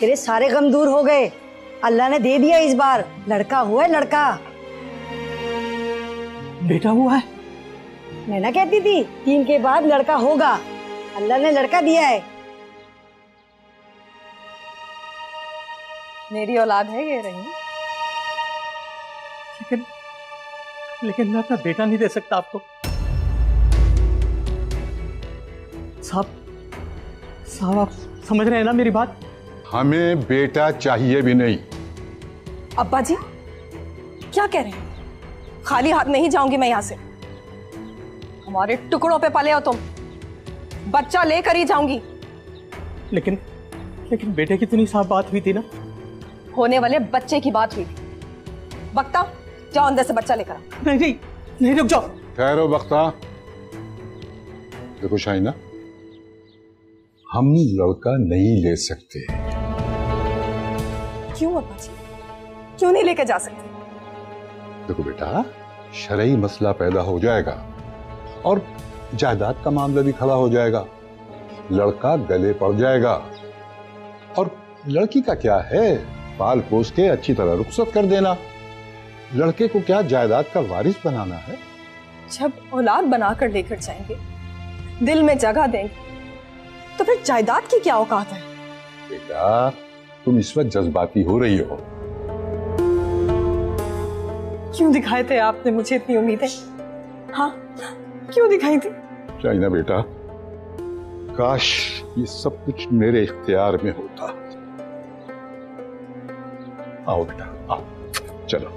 तेरे सारे गम दूर हो गए। अल्लाह ने दे दिया, इस बार लड़का हुआ है, लड़का। बेटा हुआ है? मैं ना कहती थी 3 के बाद लड़का होगा। अल्लाह ने लड़का दिया है। मेरी औलाद है ये रही। लेकिन मैं अपना बेटा नहीं दे सकता आपको। साहब आप समझ रहे हैं ना मेरी बात? हमें बेटा चाहिए भी नहीं। अब्बा जी क्या कह रहे हैं? खाली हाथ नहीं जाऊंगी मैं यहाँ से। हमारे टुकड़ों पे पले हो तुम, बच्चा लेकर ही जाऊंगी। लेकिन बेटे की तो नहीं साहब बात हुई थी ना? होने वाले बच्चे की बात हुई थी। बख्ता जाओ अंदर से बच्चा लेकर आओ। नहीं रुक जाओ। ठहरो बख्ता। देखो शाइना, हम लड़का नहीं ले सकते। क्यों अब्बा जी, क्यों नहीं लेकर जा सकते? देखो बेटा, शरई मसला पैदा हो जाएगा और जायदाद का मामला भी खड़ा हो जाएगा। लड़का गले पड़ जाएगा और लड़की का क्या है, पाल पोस के अच्छी तरह रुखसत कर देना। लड़के को क्या जायदाद का वारिस बनाना है? जब औलाद बनाकर लेकर जाएंगे, दिल में जगह देंगे, तो फिर जायदाद की क्या औकात है? बेटा तुम इस वक्त जज्बाती हो रही हो। क्यों दिखाए थे आपने मुझे इतनी उम्मीदें? हाँ क्यों दिखाई थी? शाइना बेटा, काश ये सब कुछ मेरे इख्तियार में होता। आओ बेटा आओ, चलो।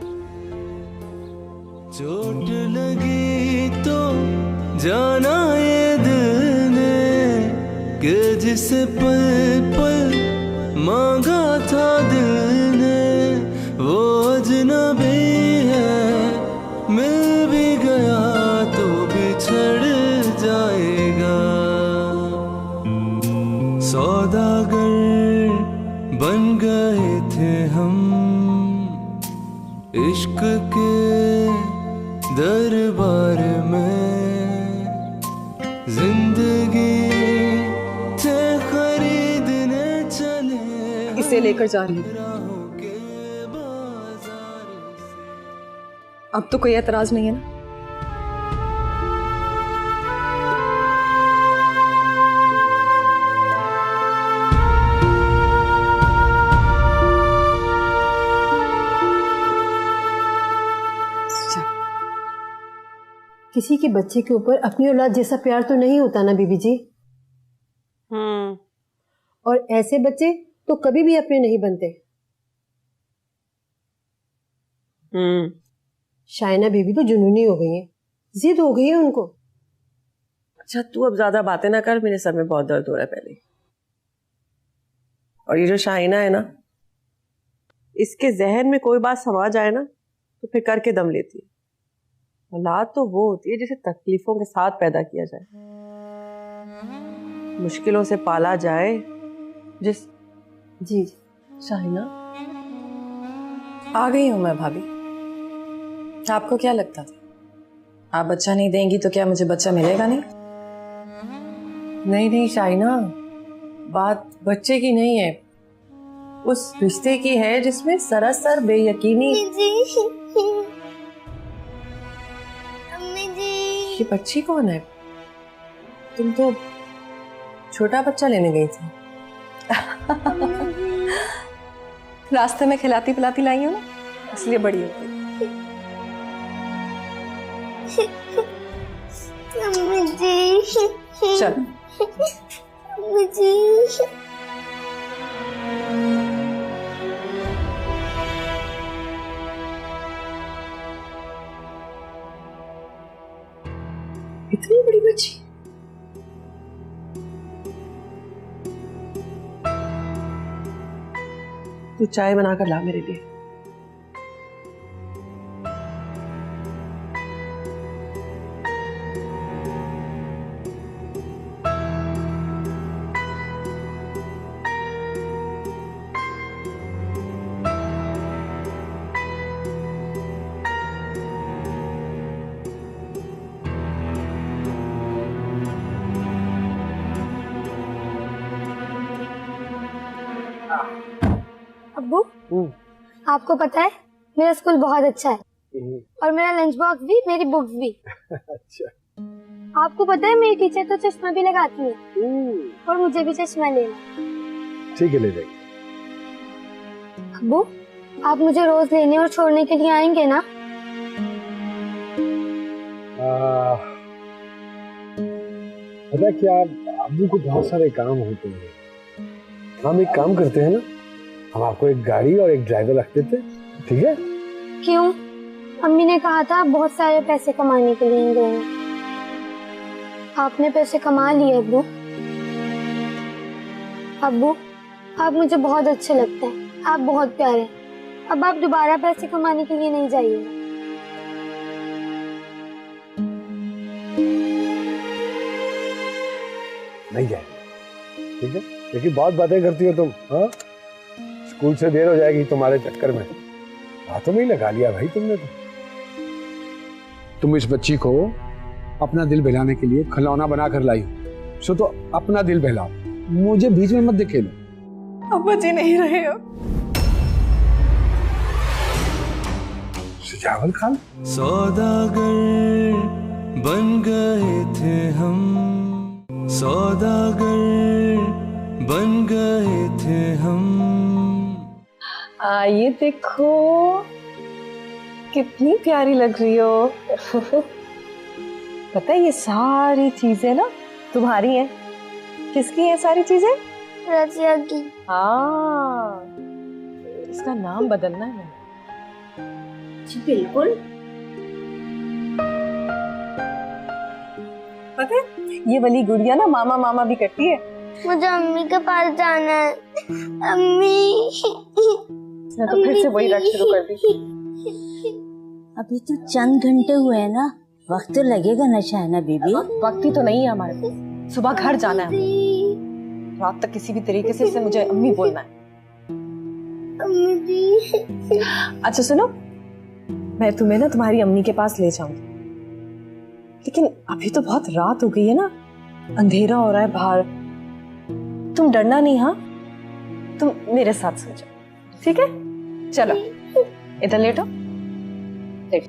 चोट लगी तो जाना ये दिल ने कि जिसे पल पल मांगा था दिल ने, वो अजनबी है, मिल भी गया तो बिछड़ जाएगा। सौदागर बन गए थे हम इश्क के दरबार में, जिंदगी से खरीदने चले। इसे लेकर जा रही हूँ। अब तो कोई एतराज नहीं है ना? किसी के बच्चे के ऊपर अपनी औलाद जैसा प्यार तो नहीं होता ना बीबी जी। और ऐसे बच्चे तो कभी भी अपने नहीं बनते। शाइना बीबी तो जुनूनी हो गई है, जिद हो गई है उनको। अच्छा तू अब ज्यादा बातें ना कर, मेरे सर में बहुत दर्द हो रहा है पहले। और ये जो शाइना है ना, इसके जहन में कोई बात समा जाए ना तो फिर करके दम लेती है। औलाद तो वो होती है जिसे तकलीफों के साथ पैदा किया जाए, मुश्किलों से पाला जाए। जिस जी शाहिना आ गई हूं मैं भाभी। आपको क्या लगता था आप बच्चा नहीं देंगी तो क्या मुझे बच्चा मिलेगा नहीं? नहीं शाइना, बात बच्चे की नहीं है, उस रिश्ते की है जिसमें सरासर बेयकीनी। ये बच्ची कौन है? तुम तो छोटा बच्चा लेने गई थी। रास्ते में खिलाती पिलाती लाई हूँ ना, इसलिए बड़ी हो गई। चल इतनी बड़ी बच्ची। तू चाय बनाकर ला मेरे लिए। अब्बू, आपको पता है मेरा स्कूल बहुत अच्छा है और मेरा लंच बॉक्स भी, मेरी बुक्स भी। अच्छा। आपको पता है मेरी टीचर तो चश्मा भी लगाती है और मुझे भी चश्मा लेना। ठीक है, ले लेंगे। अब्बू, आप मुझे रोज लेने और छोड़ने के लिए आएंगे ना? पता क्या, अब्बू को बहुत सारे काम होते हैं। हम एक काम करते हैं ना, हम आपको एक गाड़ी और एक ड्राइवर रख देते, ठीक है? क्यों? अम्मी ने कहा था बहुत सारे पैसे कमाने के लिए गए। आपने पैसे कमा लिए अब्बू। अब्बू, आप मुझे बहुत अच्छे लगते हैं, आप बहुत प्यारे हैं। अब आप दोबारा पैसे कमाने के लिए नहीं जाइए। नहीं जाए, ठीक है? लेकिन बहुत बातें करती हो तुम। हाँ, स्कूल से देर हो जाएगी तुम्हारे चक्कर में। बातों में ही लगा लिया भाई तुमने तो। तुम इस बच्ची को अपना दिल बहलाने के लिए खिलौना बनाकर लाई हो, सो तो अपना दिल बहलाओ, मुझे बीच में मत धकेलो। अब्बा जी नहीं रहे हो। सुजावल खान, सौदागर बन गए थे हम, सौदागर बन गए थे हम। ये देखो कितनी प्यारी लग रही हो। पता है ये सारी चीजें ना तुम्हारी हैं। किसकी हैं सारी चीजें? रजिया की। हाँ, इसका नाम बदलना है। जी बिल्कुल। पता है ये वाली गुड़िया ना मामा मामा भी करती है। मुझे अम्मी के पास जाना है। अम्मी। इसने तो फिर से वही रट शुरू कर दी। अभी तो चंद घंटे हुए हैं ना, वक्त तो लगेगा ना शहना बीबी। वक्त ही तो नहीं है हमारे पास। सुबह घर जाना है, रात तक किसी भी तरीके से इसे मुझे अम्मी बोलना है। अम्मी। अच्छा सुनो, मैं तुम्हें ना तुम्हारी अम्मी के पास ले जाऊंगी, लेकिन अभी तो बहुत रात हो गई है ना, अंधेरा हो रहा है बाहर। तुम डरना नहीं, हाँ? तुम मेरे साथ सो जाओ, ठीक है? चलो इधर लेटो। देख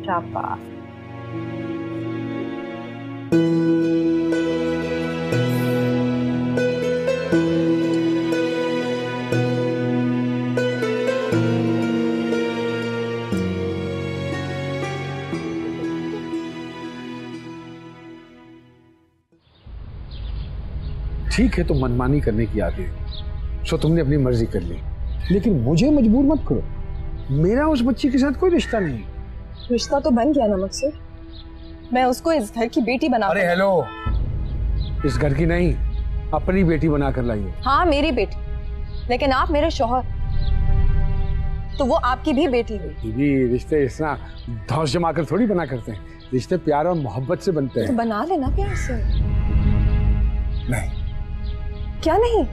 शाबाश। ठीक है, तो मनमानी करने की आदत है, सो तुमने अपनी मर्जी कर ली, लेकिन मुझे मजबूर मत करो। मेरा उस बच्ची के साथ कोई रिश्ता नहीं। रिश्ता तो बन गया ना मुझसे। मैं उसको इस घर की बेटी बना। अरे हेलो, इस घर की नहीं, अपनी बेटी बनाकर लाई हो। हाँ मेरी बेटी, लेकिन आप मेरे शौहर, तो वो आपकी भी बेटी हुई। दीदी, रिश्ते इतना धौस जमा कर थोड़ी बना करते हैं, रिश्ते प्यार और मोहब्बत से बनते हैं। तो बना लेना प्यार से। नहीं। क्या नहीं?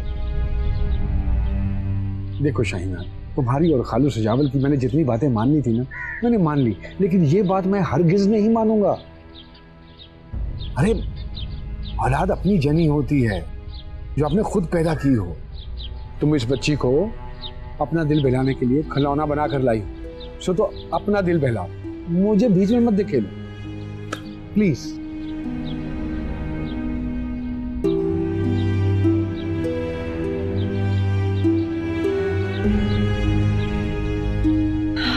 देखो शाहीना, तुम्हारी और खालू सजावल की मैंने जितनी बातें माननी थी ना, मैंने मान ली, लेकिन ये बात मैं हरगिज नहीं मानूंगा। अरे औलाद अपनी जनी होती है जो आपने खुद पैदा की हो। तुम इस बच्ची को अपना दिल बहलाने के लिए खिलौना बनाकर लाई, सो तो अपना दिल बहलाओ, मुझे बीच में मत धकेलो प्लीज।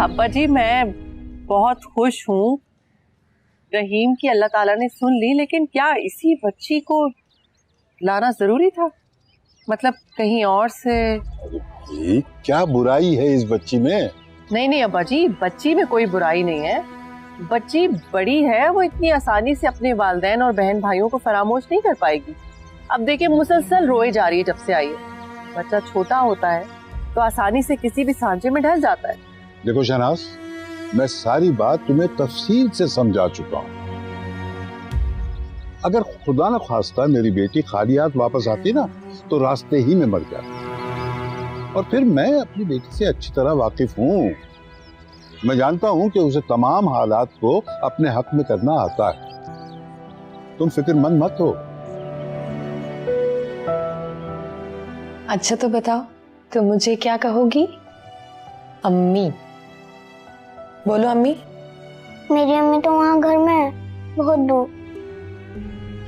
अब्बा जी, मैं बहुत खुश हूँ रहीम की अल्लाह ताला ने सुन ली, लेकिन क्या इसी बच्ची को लाना जरूरी था? मतलब कहीं और से? ये क्या बुराई है इस बच्ची में? नहीं नहीं अब्बा जी, बच्ची में कोई बुराई नहीं है। बच्ची बड़ी है, वो इतनी आसानी से अपने वालिदैन और बहन भाइयों को फरामोश नहीं कर पाएगी। अब देखिए मुसलसल रोए जा रही है जब से आई है। बच्चा छोटा होता है तो आसानी से किसी भी सांचे में ढल जाता है। देखो शहनाज, मैं सारी बात तुम्हें तफसील से समझा चुका हूँ। अगर खुदा न खास्ता मेरी बेटी खाली हाथ वापस आती ना, तो रास्ते ही में मर जाती। और फिर मैं अपनी बेटी से अच्छी तरह वाकिफ हूँ। मैं जानता हूँ कि उसे तमाम हालात को अपने हक में करना आता है। तुम फिक्रमंद मत हो। अच्छा तो बताओ, तो मुझे क्या कहोगी? अम्मी। बोलो अम्मी। मेरी अम्मी तो वहाँ घर में है, बहुत दूर।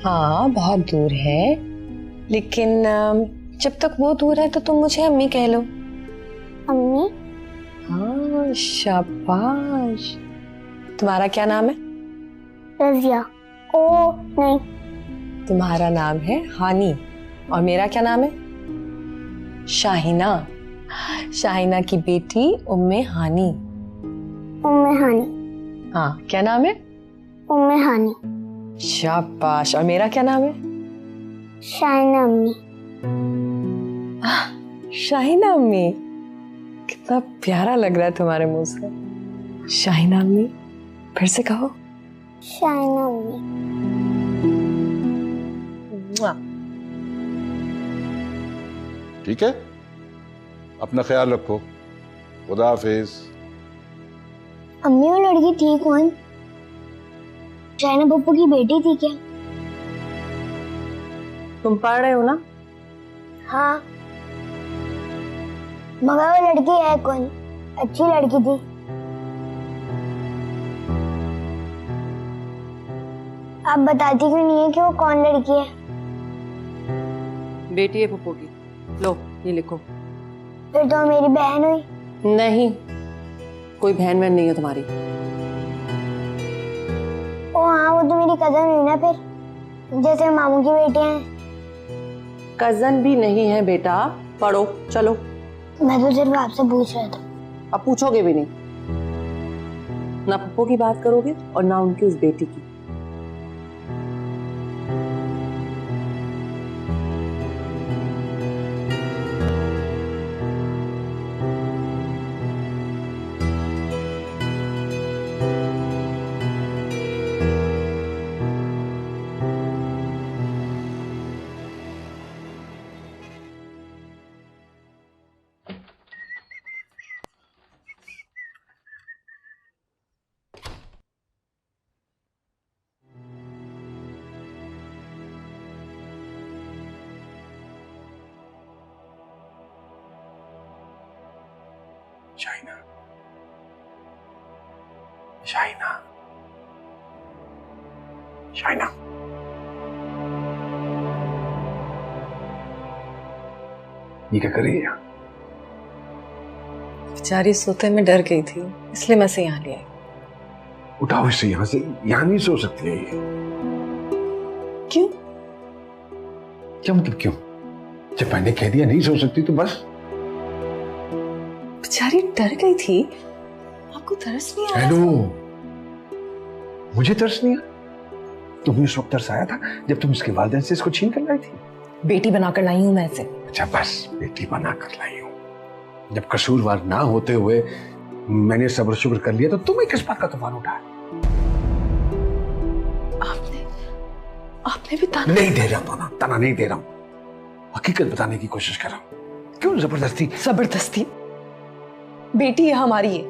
हाँ बहुत दूर है, लेकिन जब तक वो दूर है तो तुम मुझे अम्मी कह लो। अम्मी? हाँ शाबाश। तुम्हारा क्या नाम है? रजिया। ओ नहीं। तुम्हारा नाम है हानी और मेरा क्या नाम है? शाहिना। शाहिना की बेटी उम्मे हानी। उम्मे हानी। हाँ क्या नाम है? उम्मे हानी। शाबाश। और मेरा क्या नाम है? शाहिना अम्मी। शाहिना अम्मी, कितना प्यारा लग रहा है तुम्हारे मुंह से। शाहिना अम्मी, फिर से कहो। शाहिना अम्मी। ठीक है, अपना ख्याल रखो। खुदा हाफिज। अम्मी वो लड़की थी कौन? शाहिना पप्पू की बेटी थी क्या? तुम पढ़ रहे हो ना? हाँ। मगर वो लड़की है कौन? अच्छी लड़की थी। आप बताती क्यों नहीं है कि वो कौन लड़की है? बेटी है पप्पू की। लो ये लिखो। फिर तो मेरी बहन हुई। नहीं, कोई बहन बहन नहीं है तुम्हारी। ओ हाँ, वो तो मेरी कजन हुई ना फिर, जैसे मामू की बेटियां हैं। कजन भी नहीं है बेटा, पढ़ो चलो। मैं तो सिर्फ आपसे पूछ रहा था। अब पूछोगे भी नहीं, ना पप्पू की बात करोगे और ना उनकी उस बेटी की। शाहिना, शाहिना, शाहिना। ये क्या कर रही है? बेचारी सोते में डर गई थी, इसलिए मैं से यहाँ ले आई। उठाओ इसे यहाँ से, यहाँ नहीं सो सकती है ये। क्यों? क्या मतलब क्यों? जब मैंने कह दिया नहीं सो सकती तो बस। बेचारी डर गई थी। आपको तरस नहीं आया? मुझे तरस नहीं आया? तुम्हें उस वक्त तरस आया था जब तुम इसके वालिदैन से इसको छीन कर लाई थी। बेटी बनाकर लाई हूं मैं इसे। अच्छा बस, बेटी बना कर लाई हूं। जब कसूरवार ना होते हुए मैंने सब्र शुक्र कर लिया तो तुम्हें किस बात का तूफान उठाया? आपने भी ताना नहीं दे रहा हूं, ताना नहीं दे रहा हूं, हकीकत बताने की कोशिश कर रहा हूं। क्यों जबरदस्ती? जबरदस्ती? बेटी है हमारी है,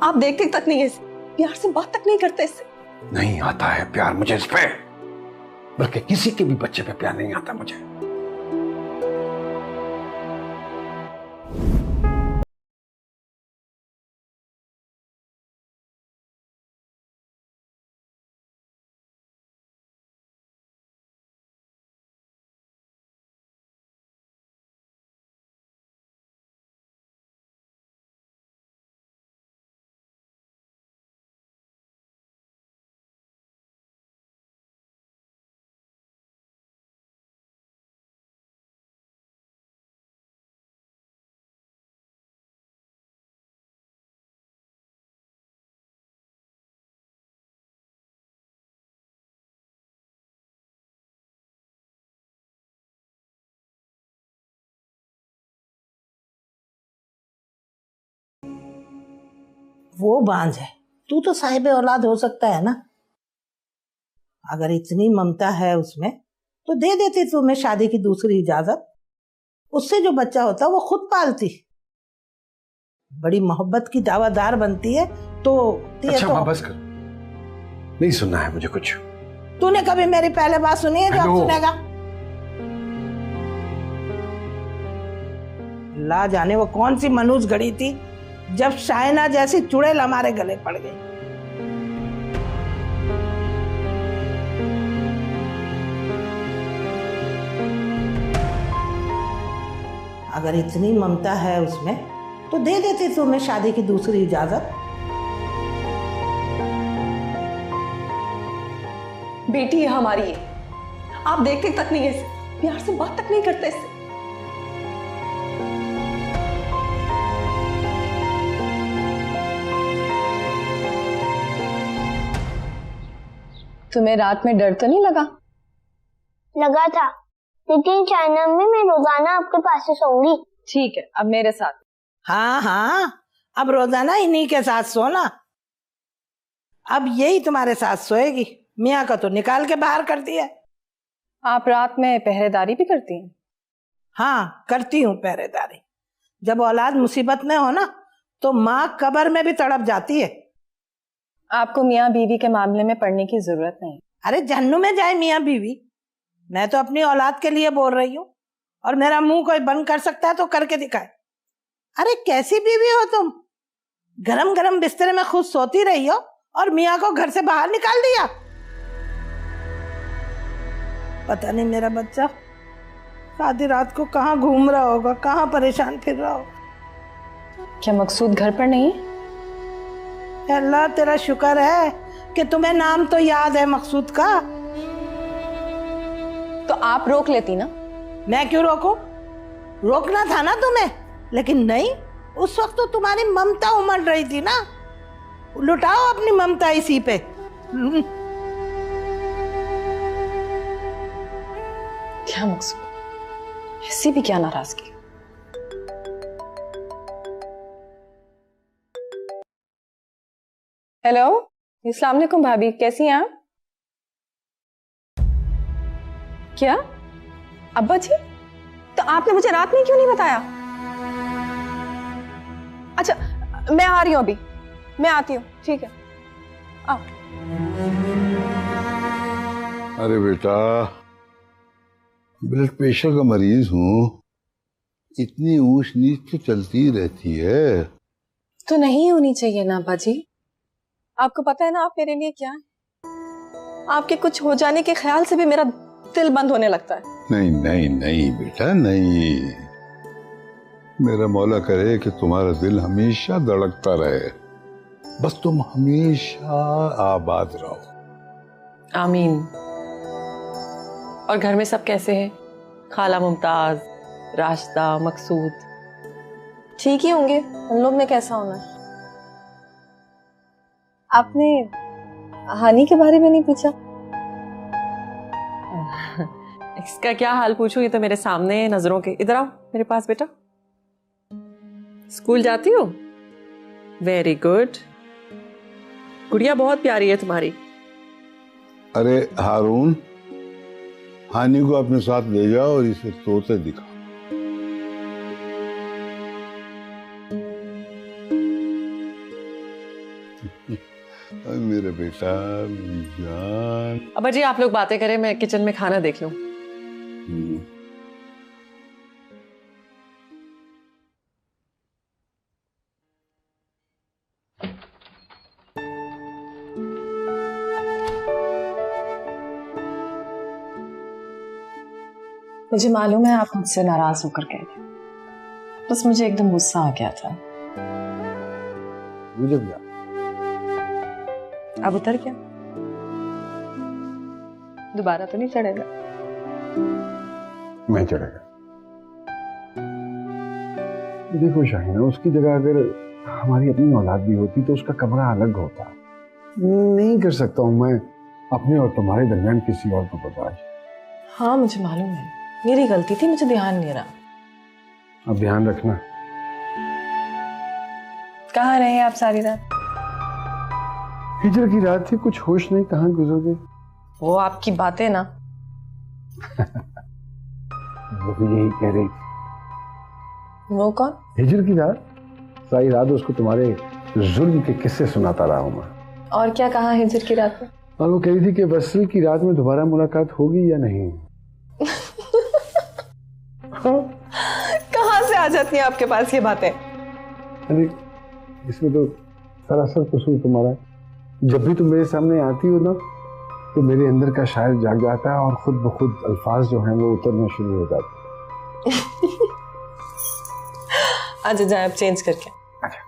आप देखते तक नहीं है, प्यार से बात तक नहीं करते इससे। नहीं आता है प्यार मुझे इस पे, बल्कि किसी के भी बच्चे पे प्यार नहीं आता मुझे। वो बांझ है, तू तो साहिब औलाद हो सकता है ना। अगर इतनी ममता है उसमें तो दे देती तुम्हें शादी की दूसरी इजाजत। उससे जो बच्चा होता वो खुद पालती। बड़ी मोहब्बत की दावादार बनती है तो अच्छा माँ बस कर, नहीं सुनना है मुझे कुछ। तूने कभी मेरी पहले बात सुनी है जो अब सुनेगा? अल्लाह जाने वो कौन सी मनुष्य घड़ी थी जब शायना जैसी चुड़ैल हमारे गले पड़ गई। अगर इतनी ममता है उसमें तो दे देती तुम्हें शादी की दूसरी इजाजत। बेटी है हमारी है, आप देखते तक नहीं है इसे, प्यार से बात तक नहीं करते इससे। तुम्हें रात में डर तो नहीं लगा? लगा था, लेकिन चाइना में मैं रोजाना आपके पास ही सोऊंगी। ठीक है, अब मेरे साथ। हाँ हाँ, अब रोजाना इन्हीं के साथ सोना। अब यही तुम्हारे साथ सोएगी। मियाँ का तो निकाल के बाहर कर दिया। आप रात में पहरेदारी भी करती हैं? हाँ, करती हूँ पहरेदारी। जब औलाद मुसीबत में हो ना तो माँ कब्र में भी तड़प जाती है। आपको मियाँ बीवी के मामले में पढ़ने की जरूरत नहीं। अरे जन्नू में जाए मियाँ बीवी, मैं तो अपनी औलाद के लिए बोल रही हूँ। और मेरा मुंह कोई बंद कर सकता है तो करके दिखाए। अरे कैसी बीवी हो तुम, गरम गरम बिस्तर में खुद सोती रही हो और मियाँ को घर से बाहर निकाल दिया। पता नहीं मेरा बच्चा आधी रात को कहाँ घूम रहा होगा, कहाँ परेशान फिर रहा होगा। क्या मकसूद घर पर नहीं? अल्लाह तेरा शुक्र है कि तुम्हें नाम तो याद है मकसूद का। तो आप रोक लेती ना। मैं क्यों रोकूं? रोकना था ना तुम्हें, लेकिन नहीं, उस वक्त तो तुम्हारी ममता उमड़ रही थी ना। लुटाओ अपनी ममता इसी पे। क्या मकसूद, ऐसी भी क्या नाराजगी? हेलो, अस्सलाम वालेकुम भाभी, कैसी हैं आप? क्या अब्बा जी? तो आपने मुझे रात में क्यों नहीं बताया? अच्छा, मैं आ रही हूं, अभी मैं आती हूँ। ठीक है, आओ। अरे बेटा, ब्लड प्रेशर का मरीज हूँ, इतनी ऊंच नीच तो चलती रहती है। तो नहीं होनी चाहिए ना अब्बा जी। आपको पता है ना आप मेरे लिए क्या है? आपके कुछ हो जाने के ख्याल से भी मेरा दिल बंद होने लगता है। नहीं नहीं नहीं बेटा, नहीं। मेरा मौला करे कि तुम्हारा दिल हमेशा धड़कता रहे, बस तुम हमेशा आबाद रहो। आमीन। और घर में सब कैसे हैं? खाला मुमताज, राशिदा, मकसूद? ठीक ही होंगे, उन लोग ने कैसा होना है। आपने हानि के बारे में नहीं पूछा? इसका क्या हाल पूछूं, ये तो मेरे सामने है नजरों के। इधर आओ मेरे पास बेटा। स्कूल जाती हो? Very good. गुड़िया बहुत प्यारी है तुम्हारी। अरे हारून, हानि को अपने साथ ले जाओ और इसे तोते दिखाओ। मेरे बेटा, मेरी जान। अब्बा जी आप लोग बातें करें, मैं किचन में खाना देख लूं। मुझे मालूम है आप मुझसे नाराज होकर गए थे, बस मुझे एकदम गुस्सा आ गया था। मुझे भी अब उतर क्या? दोबारा तो नहीं चढ़ेगा? मैं चढ़ेगा। देखो शाहिना, उसकी जगह अगर हमारी अपनी औलाद भी होती तो उसका कमरा अलग होता। नहीं कर सकता हूं मैं अपने और तुम्हारे दरमियान किसी और को बर्दाश्त। हाँ मुझे मालूम है, मेरी गलती थी, मुझे ध्यान नहीं रहा। अब ध्यान रखना। कहाँ रहे आप सारी रात? हिजर की रात थी, कुछ होश नहीं, कहाँ गुजर गए। वो आपकी बातें ना। वो भी यही कह रही। वो कौन? हिजर की रात, सारी रात उसको तुम्हारे जुल्म के किस्से सुनाता रहा हूं मैं। और क्या कहा हिजर की रात में? और वो कह रही थी कि वसल की रात में दोबारा मुलाकात होगी या नहीं। कहाँ से आ जाती हैं आपके पास ये बातें? अरे इसमें तो सरासर कसूर तुम्हारा है। जब भी तुम मेरे सामने आती हो ना तो मेरे अंदर का शायर जाग जाता है और खुद ब खुद अल्फाज जो हैं वो उतरना शुरू हो जाते हैं। अच्छा जाए, अब चेंज करके। अच्छा।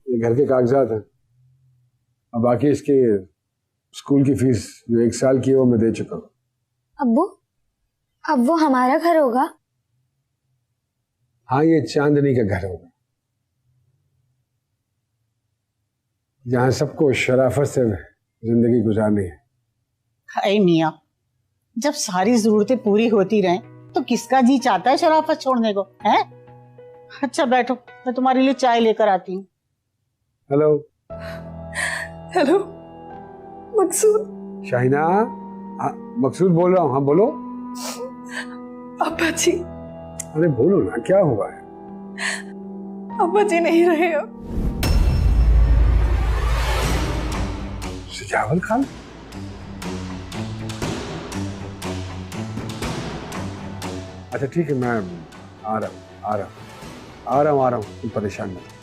ये घर के कागजात हैं, अब बाकी इसके स्कूल की फीस जो 1 साल की है वो मैं दे चुका हूँ। अब्बू, अब वो हमारा घर होगा? हाँ, ये चांदनी का घर होगा जहाँ सबको शराफत से जिंदगी गुजारनी है। हाय मियाँ, जब सारी जरूरतें पूरी होती रहें तो किसका जी चाहता है शराफत छोड़ने को, है? अच्छा बैठो, मैं तुम्हारे लिए चाय लेकर आती हूँ। हेलो। हेलो मकसूद। शाहिना, मकसूद बोल रहा हूँ। हाँ बोलो। अब्बा जी। अरे बोलो ना, क्या हुआ है? अब्बा जी नहीं रहे हो। सजावल खान? अच्छा ठीक है, मैं आ रहा हूँ, तुम परेशान मत।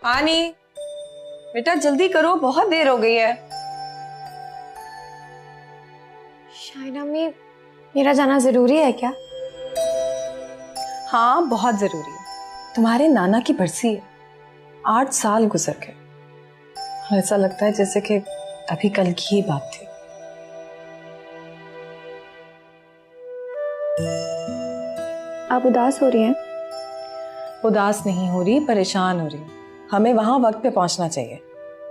आनी बेटा जल्दी करो, बहुत देर हो गई है। शायद अम्मी, मेरा जाना जरूरी है क्या? हाँ बहुत जरूरी है। तुम्हारे नाना की बरसी है। 8 साल गुजर गए। ऐसा लगता है जैसे कि अभी कल की ही बात थी। आप उदास हो रही हैं? उदास नहीं हो रही, परेशान हो रही। हमें वहां वक्त पे पहुंचना चाहिए।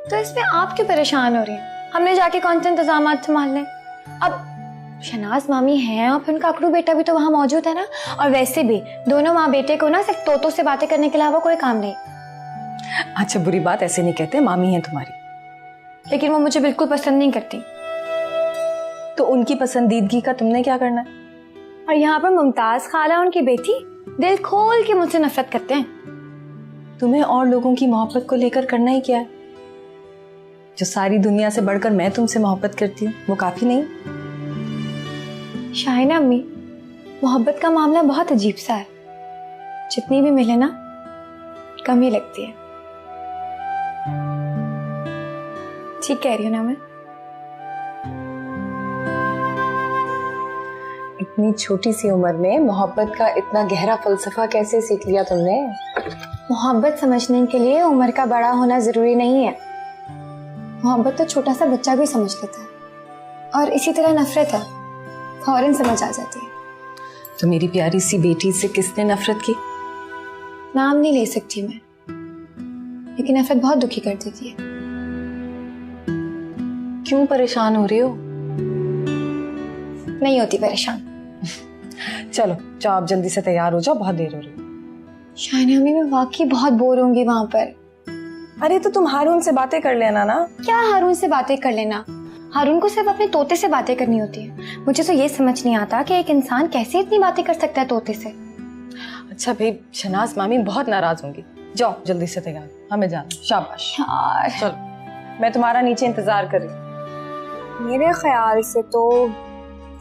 तो इसमें आप क्यों परेशान हो रही हैं? हमने जाके कौन से इंतजाम संभालने? अब शनाज मामी हैं और फिर उनका अकड़ू बेटा भी तो वहां मौजूद है ना। और वैसे भी दोनों माँ बेटे को ना सिर्फ तोतों से बातें करने के अलावा कोई काम नहीं। अच्छा बुरी बात ऐसे नहीं कहते, मामी है तुम्हारी। लेकिन वो मुझे बिल्कुल पसंद नहीं करती। तो उनकी पसंदीदगी का तुमने क्या करना है? और यहाँ पर मुमताज खाला उनकी बेटी दिल खोल के मुझसे नफरत करते हैं। तुम्हें और लोगों की मोहब्बत को लेकर करना ही क्या है? जो सारी दुनिया से बढ़कर मैं तुमसे मोहब्बत करती हूँ वो काफी नहीं? शाहिना अम्मी, मोहब्बत का मामला बहुत अजीब सा है। जितनी भी मिले ना कम ही लगती है। ठीक कह रही हूँ ना मैं? इतनी छोटी सी उम्र में मोहब्बत का इतना गहरा फलसफा कैसे सीख लिया तुमने? मोहब्बत समझने के लिए उम्र का बड़ा होना जरूरी नहीं है। मोहब्बत तो छोटा सा बच्चा भी समझ लेता है। और इसी तरह नफरत है, फौरन समझ आ जाती है। तो मेरी प्यारी सी बेटी से किसने नफरत की? नाम नहीं ले सकती मैं, लेकिन नफरत बहुत दुखी कर देती है। क्यों परेशान हो रही हो? नहीं होती परेशान। चलो जाओ, आप जल्दी से तैयार हो जाओ, बहुत देर हो रही है। शाहिना अम्मी, मैं वाकई बहुत बोर होंगी वहां पर। अरे तो तुम हारून से बातें कर लेना ना। क्या हारून से बातें कर लेना? हारून को सिर्फ अपने तोते से बातें करनी होती है। मुझे तो ये समझ नहीं आता कि एक इंसान कैसे इतनी बातें कर सकता है तोते से। अच्छा भाई, शनाज मामी बहुत नाराज होंगी। जाओ जल्दी से तैयार, हमें जाना। शाबाश यार। चलो मैं तुम्हारा नीचे इंतजार कर रही हूँ। मेरे ख्याल से तो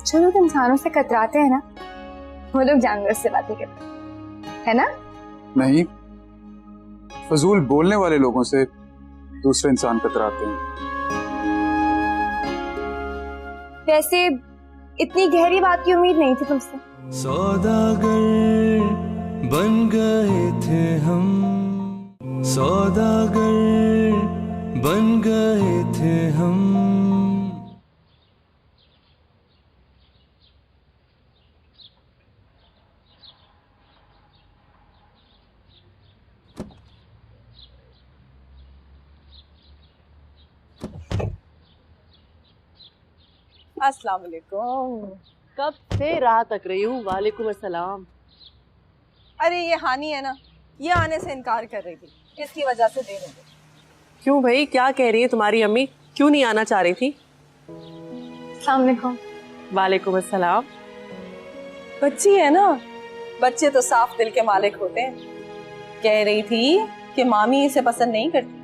जो लोग इंसानों से कतराते हैं ना, वो लोग जानवर से बातें करते है ना? नहीं, फजूल बोलने वाले लोगों से दूसरे इंसान कतराते हैं। वैसे इतनी गहरी बात की उम्मीद नहीं थी तुमसे। सौदागर बन गए थे हम, सौदागर बन गए थे हम। अस्सलाम वालेकुम। कब से राह तक रही हूँ। वालेकुम अस्सलाम। अरे ये हानि है ना, ये आने से इनकार कर रही थी, इसकी वजह से देर हो गई। क्यों भाई, क्या कह रही है तुम्हारी अम्मी? क्यों नहीं आना चाह रही थी? अस्सलाम वालेकुम। वालेकुम अस्सलाम। बच्ची है ना, बच्चे तो साफ दिल के मालिक होते हैं। कह रही थी कि मामी इसे पसंद नहीं करती।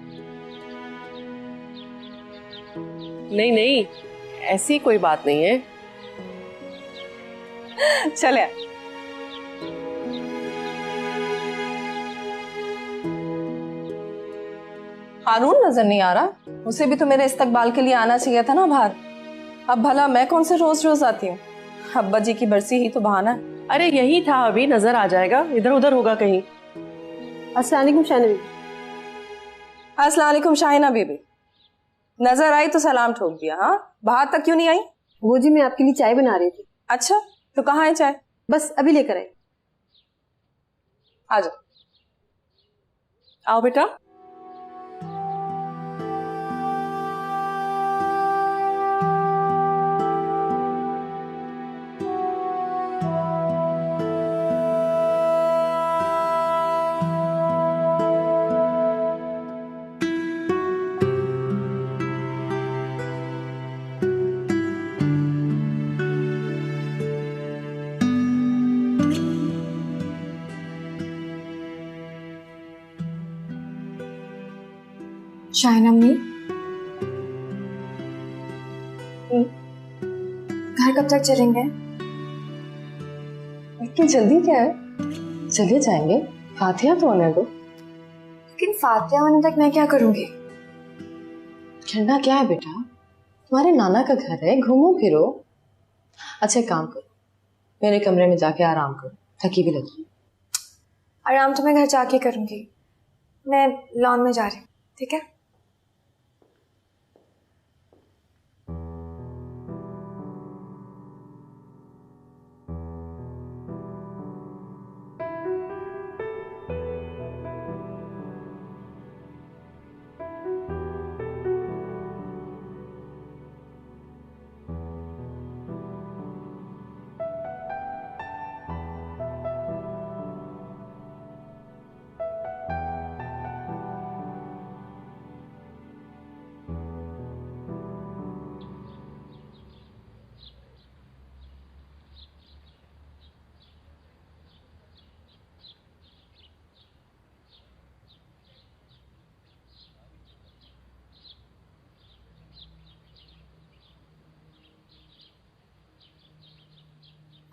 नहीं नहीं, ऐसी कोई बात नहीं है। चले हारून नजर नहीं आ रहा, उसे भी तो मेरे इस्तकबाल के लिए आना चाहिए था ना बाहर। अब भला मैं कौन से रोज रोज आती हूँ, अब्बा जी की बरसी ही तो बहाना है। अरे यही था, अभी नजर आ जाएगा, इधर उधर होगा कहीं। अस्सलाम वालेकुम शाहिना बीबी। अस्सलाम वालेकुम शाहिना बीबी। नजर आई तो सलाम ठोक दिया। हाँ, बाहर तक क्यों नहीं आई? वो जी मैं आपके लिए चाय बना रही थी। अच्छा, तो कहाँ है चाय? बस अभी लेकर आई। आ जाओ। आओ बेटा। शाहिना अम्मी, घर कब तक चलेंगे? इतनी जल्दी क्या है? चले जाएंगे, फातिहा तो होने दो। लेकिन फातिहा होने तक मैं क्या करूंगी? ठंडा क्या है बेटा, तुम्हारे नाना का घर है, घूमो फिरो। अच्छा काम करो, मेरे कमरे में जाके आराम करो, थकी भी लगी। आराम तो मैं घर जाके करूंगी, मैं लॉन में जा रही हूँ, ठीक है?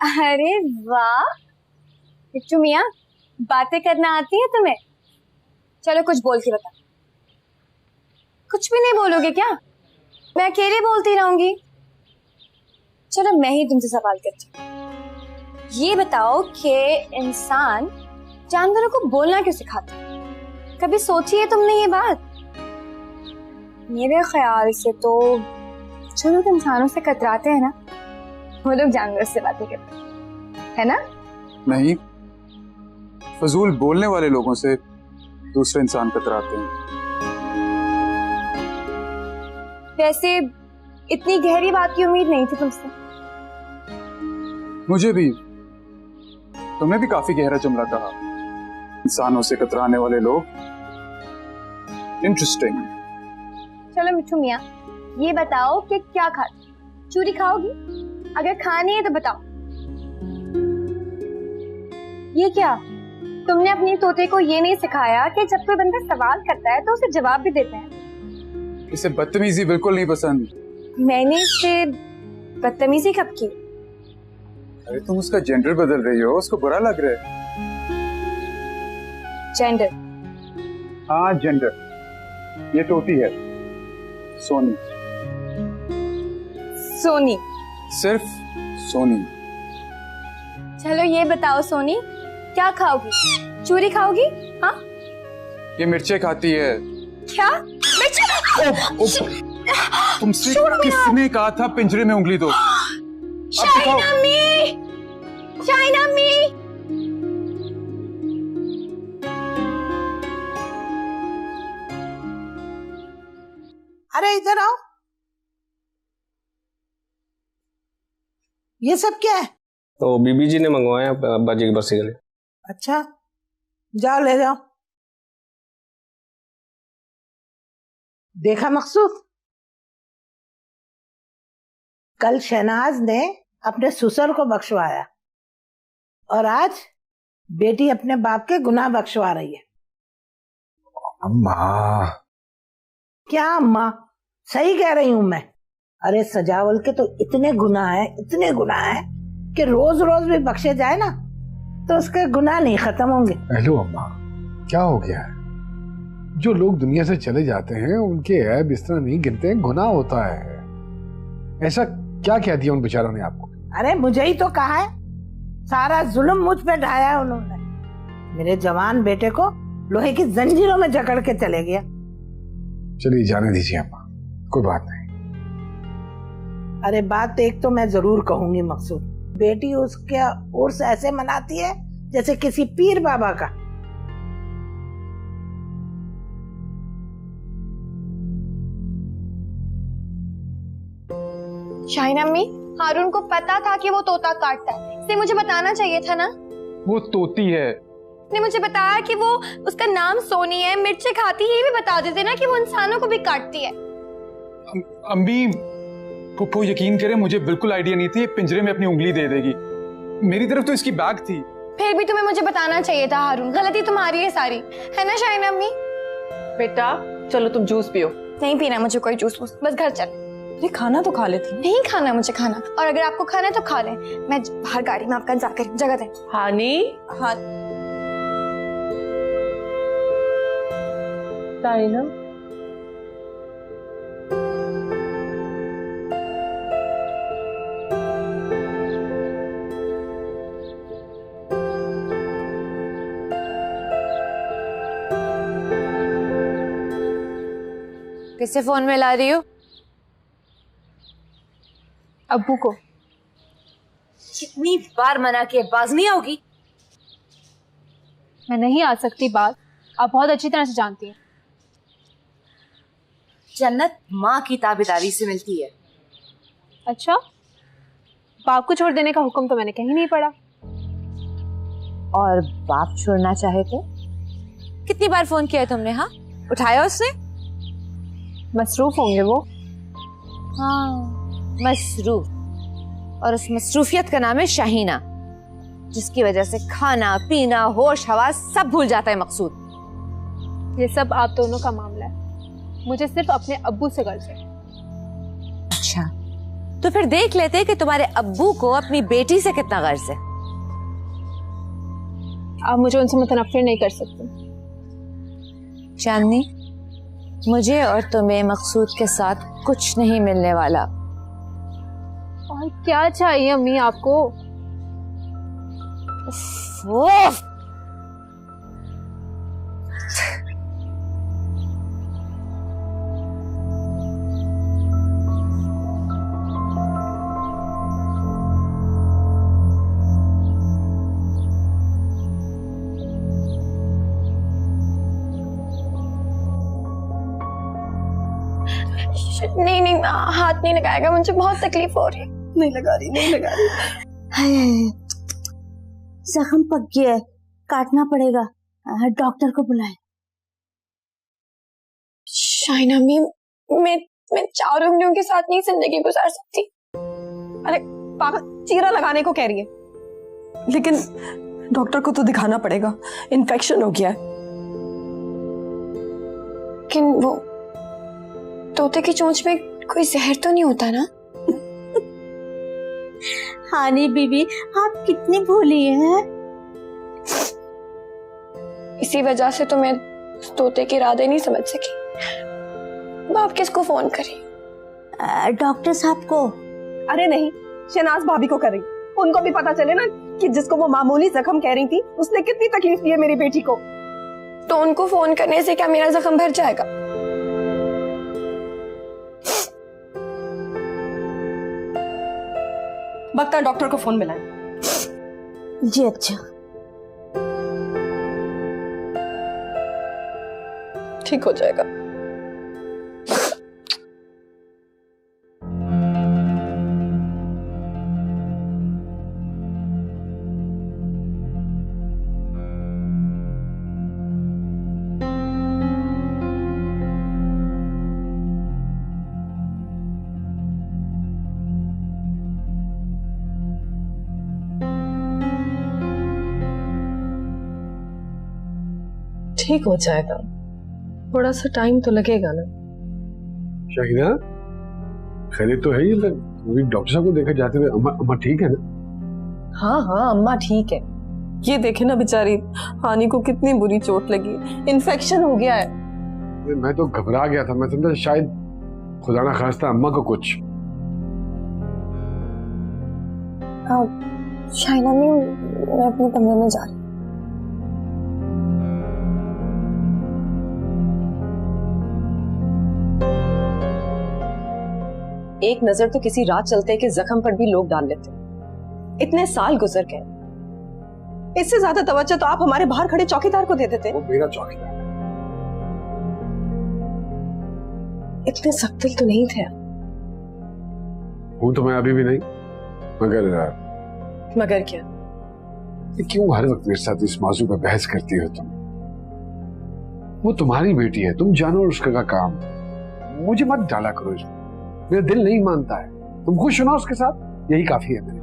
अरे वाह बिट्टू मियाँ, बातें करना आती है तुम्हें? चलो कुछ बोल के बता। कुछ भी नहीं बोलोगे क्या? मैं अकेले बोलती रहूंगी। चलो मैं ही तुमसे सवाल करती हूँ, ये बताओ कि इंसान जानवरों को बोलना क्यों सिखाता है? कभी सोची है तुमने ये बात? मेरे ख्याल से तो जो लोग इंसानों से कतराते हैं ना, वो लोग जानवरों से बातें करते हैं, है ना? नहीं, फजूल बोलने वाले लोगों से दूसरे इंसान कतराते हैं। वैसे इतनी गहरी बात की उम्मीद नहीं थी तुमसे। मुझे भी, तुमने भी काफी गहरा जुमला कहा, इंसानों से कतराने वाले लोग। इंटरेस्टिंग। चलो मिट्टू मियाँ, ये बताओ कि क्या खाते? चूरी खाओगी? अगर खानी है तो बताओ। ये क्या, तुमने अपनी तोते को ये नहीं सिखाया कि जब कोई बंदा सवाल करता है तो उसे जवाब भी देते हैं? इसे बदतमीजी बिल्कुल नहीं पसंद। मैंने इससे बदतमीजी कब की? अरे तुम उसका जेंडर बदल रही हो, उसको बुरा लग रहा है। जेंडर? हाँ जेंडर, ये तोती है सोनी। सोनी? सिर्फ सोनी। चलो ये बताओ सोनी, क्या खाओगी? चूरी खाओगी? हाँ? ये मिर्चे खाती है। क्या? तुमसे किसने कहा था पिंजरे में उंगली दो? शाहिना अम्मी! शाहिना अम्मी! अरे इधर आओ। ये सब क्या है? तो बीबी जी ने मंगवाया अब्बा जी की बरसी के लिए। अच्छा, जाओ ले जाओ। देखा मकसूद, कल शहनाज ने अपने ससुर को बख्शवाया और आज बेटी अपने बाप के गुनाह बख्शवा रही है। अम्मा। क्या अम्मा? सही कह रही हूं मैं। अरे सजावल के तो इतने गुनाह है कि रोज रोज भी बख्शे जाए ना तो उसके गुनाह नहीं खत्म होंगे। हेलो अम्मा, क्या हो गया है? जो लोग दुनिया से चले जाते हैं उनके ऐब इस तरह नहीं गिनते हैं, गुनाह होता है। ऐसा क्या कह दिया उन बेचारों ने आपको? अरे मुझे ही तो कहा है, सारा जुल्म मुझ पे ढाया है उन्होंने। मेरे जवान बेटे को लोहे की जंजीरों में जकड़ के चले गया। चलिए जाने दीजिए अम्मा, कोई बात नहीं। अरे बात एक तो मैं जरूर कहूंगी मकसूद, बेटी उसके उर्स ऐसे मनाती है जैसे किसी पीर बाबा का। शाहीन अम्मी, हारून को पता था कि वो तोता काटता है, इसलिए मुझे बताना चाहिए था ना। वो तोती है। ने मुझे बताया कि वो उसका नाम सोनी है, मिर्चे खाती है, ये भी बता देते ना कि वो इंसानों को भी काटती है। अम्मी, फुप्पो यकीन करे मुझे बिल्कुल आइडिया नहीं थी, पिंजरे में अपनी उंगली दे देगी। मेरी तरफ तो इसकी बैग थी। फिर भी तुम्हें मुझे बताना चाहिए था हारून, गलती तुम्हारी है सारी, है ना शाहीन अम्मी? बेटा चलो तुम जूस पियो। नहीं पीना मुझे कोई जूस, बस घर चल। अरे खाना तो खा लेती। नहीं खाना मुझे खाना, और अगर आपको खाना है तो खा लें, मैं बाहर गाड़ी में आपका इंतजार करें, जगह दें। हानी। हाँ ताइना, किससे फोन में ला रही हो? अब्बू को। कितनी बार मना किया, बाज नहीं आओगी? मैं नहीं आ सकती बात, आप बहुत अच्छी तरह से जानती हैं। जन्नत माँ की ताबेदारी से मिलती है। अच्छा, बाप को छोड़ देने का हुक्म तो मैंने कहीं नहीं पढ़ा। और बाप छोड़ना चाहे तो? कितनी बार फोन किया है तुमने? हाँ, उठाया उसने? मसरूफ होंगे वो। हाँ मसरूफ, और उस मसरूफियत का नाम है शाहीना, जिसकी वजह से खाना पीना होश हवास सब भूल जाता है मकसूद। ये सब आप दोनों का मामला है, मुझे सिर्फ अपने अब्बू से गर्ज है। अच्छा, तो फिर देख लेते कि तुम्हारे अब्बू को अपनी बेटी से कितना गर्ज है। आप मुझे उनसे मुतनफिर नहीं कर सकते। चांदनी, मुझे और तुम्हें मकसूद के साथ कुछ नहीं मिलने वाला। और क्या चाहिए अम्मी आपको? उफ। नहीं नहीं, हाथ नहीं लगाएगा, मुझे बहुत तकलीफ हो रही है। नहीं लगा रही। हाय, जख्म पक गया है, काटना पड़ेगा, डॉक्टर को बुलाएं। शाहीन अम्मी, मैं 4 उंगलियों के साथ नहीं जिंदगी गुजार सकती। अरे पागल, चीरा लगाने को कह रही है। लेकिन डॉक्टर को तो दिखाना पड़ेगा, इन्फेक्शन हो गया है। लेकिन वो तोते की चोंच में कोई जहर तो नहीं होता ना? हानी बीबी, आप कितनी भोली हैं। इसी वजह से तो मैं उस तोते के इरादे नहीं समझ सकी। बाप किसको फोन करी? डॉक्टर साहब को। अरे नहीं, शहनाज भाभी को कर रही, उनको भी पता चले ना कि जिसको वो मामूली जख्म कह रही थी उसने कितनी तकलीफ दी है मेरी बेटी को। तो उनको फोन करने से क्या मेरा जख्म भर जाएगा? बख्तर डॉक्टर को फोन मिलाएं। जी अच्छा। ठीक हो जाएगा। ठीक हो जाएगा, थोड़ा सा टाइम तो लगेगा ना। शाहिना, खैरियत तो है ही? डॉक्टर साहब को देखा जाते हुए अम्मा ठीक है ना? हाँ हाँ, अम्मा ठीक है। ये देखे ना बेचारी हानि को कितनी बुरी चोट लगी, इन्फेक्शन हो गया है। मैं तो घबरा गया था, मैं समझा शायद खुदा ना खास्ता अम्मा को कुछ। शाइना मैं अपने कमरे में जा रही हूँ। एक नजर तो किसी रात चलते के जख्म पर भी लोग डाल लेते। इतने साल गुजर गए, इससे ज्यादा तवज्जो तो आप हमारे बाहर खड़े चौकीदार को दे देते। वो मेरा चौकीदार। इतने सख्त तो नहीं थे। हूं तो मैं अभी भी नहीं, मगर क्या? क्यों हर वक्त मेरे साथ इस मौजू पर बहस करती हो तुम? वो तुम्हारी बेटी है, तुम जानो उसका का काम। मुझे मत डाला करो इसमें, मेरा दिल नहीं मानता है। तुम खुश हो ना उसके साथ, यही काफी है।